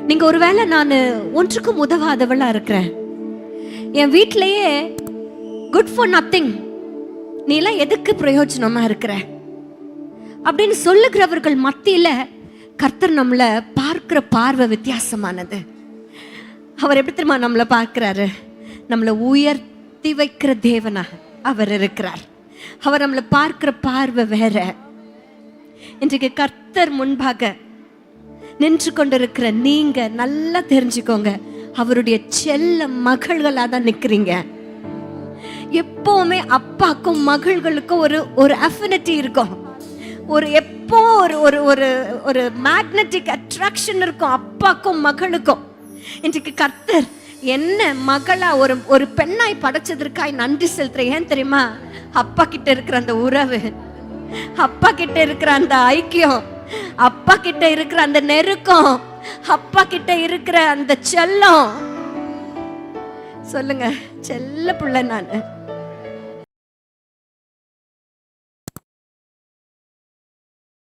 நீங்க ஒருவேளை நான் ஒன்றுக்கும் உதவாதவளா இருக்கிறேன், என் வீட்டிலேயே குட் ஃபார் நத்திங், நீ எல்லாம் எதுக்கு பிரயோஜனமா இருக்கிற அப்படின்னு சொல்லுகிறவர்கள் மத்தியில கர்த்தர் நம்மளை பார்க்கிற பார்வை வித்தியாசமானது. அவர் எப்படி தெரியுமா நம்மளை பார்க்கிறாரு? நம்மளை உயர்த்தி வைக்கிற தேவனா அவர் இருக்கிறார். அவர் நம்மளை பார்க்கிற பார்வை வேற. இன்றைக்கு கர்த்தர் முன்பாக நின்று கொண்டிருக்கிற நீங்க நல்லா தெரிஞ்சுக்கோங்க, அவருடைய செல்ல மகள்களா தான் நிக்கிறீங்க. எப்பவுமே அப்பாக்கும் மகள்களுக்கும் ஒரு அஃபினிட்டி இருக்கும். எப்போ ஒரு மேக்னெட்டிக் அட்ராக்ஷன் இருக்கும் அப்பாக்கும் மகளுக்கும். இன்றைக்கு கர்த்தர் என்ன மகளா ஒரு பெண்ணாய் படைச்சதற்காய் நன்றி செலுத்துறேன். ஏன் தெரியுமா? அப்பா கிட்ட இருக்கிற அந்த உறவு, அப்பா கிட்ட இருக்கிற அந்த ஐக்கியம், அப்பா கிட்ட இருக்கிற அந்த நெருக்கம், அப்பா கிட்ட இருக்கிற அந்த செல்லம். சொல்லுங்க, செல்ல பிள்ளை நான்.